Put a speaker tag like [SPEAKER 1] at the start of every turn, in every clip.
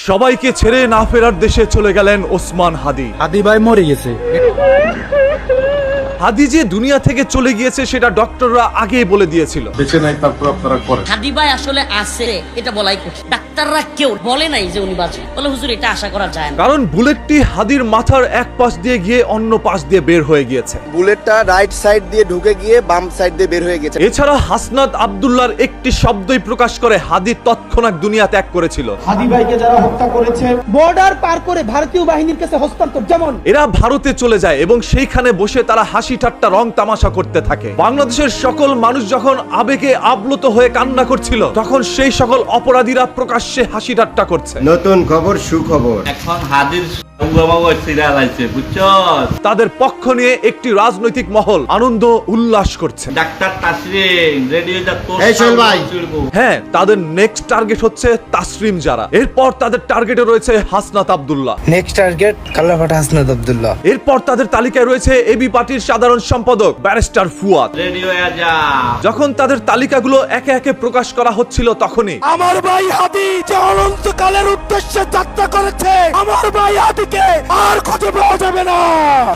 [SPEAKER 1] সবাইকে ছেড়ে না ফেরার দেশে চলে গেলেন ওসমান হাদি।
[SPEAKER 2] হাদি ভাই মরে গেছে।
[SPEAKER 1] হাদি যে দুনিয়া থেকে চলে গিয়েছে সেটা ডক্টররা আগেই বলে দিয়েছিল।
[SPEAKER 3] বেঁচে নাই, তারপর আপনারা করেন।
[SPEAKER 4] হাদি ভাই আসলে আছে এটা বলাই কঠিন। ডাক্তাররা কেউ বলে নাই যে উনি বাঁচবে, বলে হুজুর এটা আশা করা যায় না।
[SPEAKER 1] কারণ বুলেটটি হাদির মাথার এক পাশ দিয়ে গিয়ে অন্য পাশ দিয়ে বের হয়ে গিয়েছে।
[SPEAKER 5] বুলেটটা রাইট সাইড দিয়ে ঢুকে গিয়ে বাম সাইড দিয়ে বের হয়ে গেছে।
[SPEAKER 1] এছাড়া হাসনাত আব্দুল্লাহর একটি শব্দই প্রকাশ করে হাদি তৎক্ষণাৎ দুনিয়া ত্যাগ করেছিল।
[SPEAKER 6] হাদি ভাইকে যারা হত্যা করেছে বর্ডার পার করে ভারতীয় বাহিনীর কাছে হস্তান্তর। যেমন
[SPEAKER 1] এরা ভারতে চলে যায় এবং সেইখানে বসে তারা হাসি ঠাট্টা রং তামাশা করতে থাকে। বাংলাদেশের সকল মানুষ যখন আবেগে আপ্লুত হয়ে কান্না করছিল, তখন সেই সকল অপরাধীরা প্রকাশ্যে হাসি ঠাট্টা করছে।
[SPEAKER 7] নতুন খবর, সুখবর।
[SPEAKER 8] এখন হাদির সিরিয়াল আছে, বুঝছো?
[SPEAKER 1] তাদের পক্ষ নিয়ে একটি রাজনৈতিক মহল আনন্দ উল্লাস করছে।
[SPEAKER 8] ডাক্তার তাসরিন রেডিও যা তোর
[SPEAKER 7] এই চল ভাই।
[SPEAKER 1] হ্যাঁ, তাদের নেক্সট টার্গেট হচ্ছে তাসরিম জারা। এরপর তাদের টার্গেটে রয়েছে হাসনাত আব্দুল্লাহ।
[SPEAKER 2] নেক্সট টার্গেট কালাফাটা হাসনাত আব্দুল্লাহ।
[SPEAKER 1] এরপর তাদের তালিকায় রয়েছে এবি পার্টির সাধারণ সম্পাদক ব্যারিস্টার ফুয়াদ।
[SPEAKER 8] রেডিও যা
[SPEAKER 1] যখন তাদের তালিকাগুলো একে একে প্রকাশ করা হচ্ছিল, তখনই
[SPEAKER 6] আমার ভাই হাদি যে অনন্তকালের উদ্দেশ্যে যাত্রা করেছে, আমার ভাই হাদিকে আর খুঁজে পাওয়া যাবে না।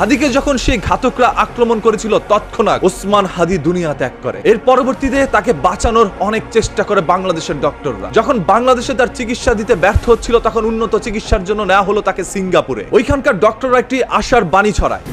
[SPEAKER 1] হাদিকে যখন সেই ঘাতকরা আক্রমণ করেছিল, তৎক্ষণাৎ ওসমান হাদি দুনিয়া ত্যাগ করে। এর পরবর্তীতে তাকে বাঁচানোর অনেক চেষ্টা করে বাংলাদেশের ডক্টররা। যখন বাংলাদেশে তার চিকিৎসা দিতে ব্যর্থ হচ্ছিল, তখন উন্নত চিকিৎসার জন্য নেওয়া হলো তাকে সিঙ্গাপুরে। ওইখানকার ডক্টররা একটি আশার বাণী ছড়ায়।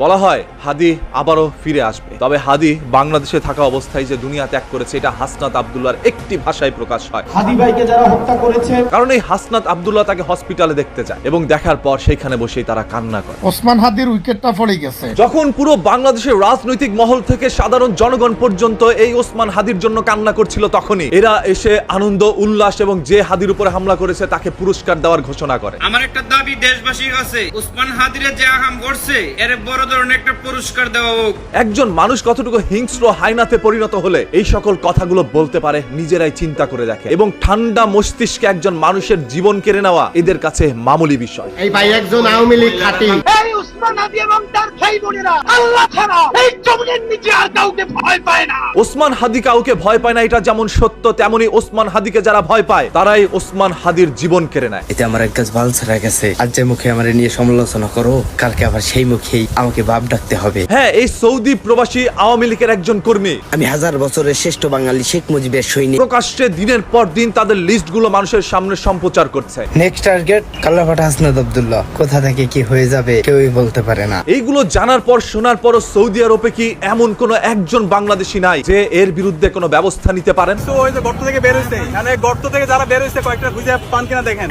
[SPEAKER 1] বলা হয় হাদি আবারও ফিরে আসবে। তবে হাদি বাংলাদেশে থাকা অবস্থায় যে দুনিয়া ত্যাগ করেছে, এটা হাসনাত আব্দুল্লাহর একটি ভাষায় প্রকাশ হয়।
[SPEAKER 6] হাদি ভাইকে যারা হত্যা করেছে,
[SPEAKER 1] কারণ এই হাসনাত আব্দুল্লাহ তাকে হসপিটালে দেখতে যায় এবং দেখার পর সেইখানে বসেই তারা কান্না করে।
[SPEAKER 3] ওসমান হাদির উইকেটটা পড়ে গেছে।
[SPEAKER 1] যখন পুরো বাংলাদেশের রাজনৈতিক মহল থেকে সাধারণ জনগণ পর্যন্ত এই ওসমান হাদির জন্য কান্না করছিল, তখনই এরা এসে আনন্দ উল্লাস এবং যে হাদির উপরে হামলা করেছে তাকে পুরস্কার দেওয়ার ঘোষণা করে।
[SPEAKER 9] আমার একটা দাবি দেশবাসীর কাছে, ওসমান হাদিরে যে আহাম করছে এর বড় ধরনের একটা পুরস্কার দেওয়া হোক।
[SPEAKER 1] একজন মানুষ কতটুকু হিংস্র হাইনাতে পরিণত হলে এই সকল কথাগুলো বলতে পারে, নিজেরাই চিন্তা করে দেখে। এবং ঠান্ডা মস্তিষ্কে একজন মানুষের জীবন কেড়ে নেওয়া এদের কাছে মামুলি বিষয়।
[SPEAKER 7] এই ভাই একজন আওয়ামী লীগ খাঁটি।
[SPEAKER 6] এই ওসমান হাদি এবং তার ভাই বোনেরা আল্লাহ ছাড়া এই জমিনের নিচে আর কাউকে ভয় পায় না।
[SPEAKER 1] ওসমান হাদি কাউকে ভয় পায় না, এটা যেমন সত্য, তেমনি ওসমান হাদিকে যারা ভয় পায় তারাই ওসমান হাদির জীবন কেড়ে নেয়।
[SPEAKER 2] এতে আমার এক গাছ বাল ছাড়া গেছে। আজ যে মুখে আমার নিয়ে সমালোচনা করো, কালকে আবার সেই মুখেই আমাকে বাপ ডাকতে হবে।
[SPEAKER 1] হ্যাঁ, এই সৌদি প্রবাসী আওয়ামী লীগের একজন কর্মী
[SPEAKER 2] আমি হাজার বছরের শ্রেষ্ঠ বাঙালি শেখ মুজিবের সৈনিক।
[SPEAKER 1] প্রকাশ্যে দিনের পর দিন তাদের লিস্টগুলো মানুষের সামনে সম্প্রচার করছে।
[SPEAKER 2] নেক্সট টার্গেট কালাফাটা হাসনাত আব্দুল্লাহ। কোথা থেকে কি হয়ে যাবে কেউই বলতে পারে না।
[SPEAKER 1] এইগুলো জানার পর শোনার পরও সৌদি আরবে কি এমন কোন একজন বাংলাদেশি নাই যে এর বিরুদ্ধে কোনো ব্যবস্থা নিতে পারেন?
[SPEAKER 10] তো ওই যে গর্ত থেকে বের হইছে, মানে গর্ত থেকে যারা বের হইছে কয়েকটা খুঁজে পান কিনা দেখেন।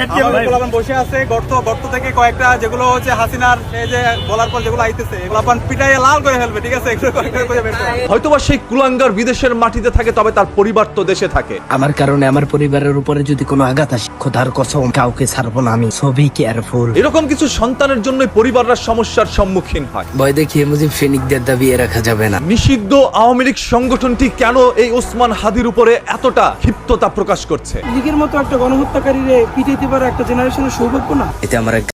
[SPEAKER 10] আমার বসে আছে গর্ত থেকে কয়েকটা, যেগুলো হচ্ছে হাসিনার এই যে বলার পর যেগুলো আইতেছে, এগুলো পান পিটাইয়ে লাল করে ফেলবে, ঠিক আছে? এগুলো কয়েকটা খুঁজে বের করে।
[SPEAKER 1] হয়তোবা সেই কুলাঙ্গার বিদেশের মাটিতে থাকে, তবে তার পরিবার তো দেশে থাকে।
[SPEAKER 2] আমার কারণে আমার পরিবারের উপরে যদি কোনো আঘাত আসে, খোদার কসম কাউকে ছাড়বো না আমি। সবই কেয়ারফুল।
[SPEAKER 1] এরকম কিছু সন্তানের জন্য পরিবাররা সমস্যার সম্মুখীন হয়।
[SPEAKER 2] ভয় দেখিয়ে মুজিব সৈনিকদের দাবিয়ে রাখা যাবে না।
[SPEAKER 1] নিষিদ্ধ আওয়ামী লীগ সংগঠনটি কেন এই ওসমান হাদির উপরে এতটা ক্ষিপ্ততা প্রকাশ করছে?
[SPEAKER 6] লীগের মতো একটা গণহত্যাকারীরে পিটাইতে পারে একটা জেনারেশনের সৌভাগ্য না?
[SPEAKER 2] এতে আমার এক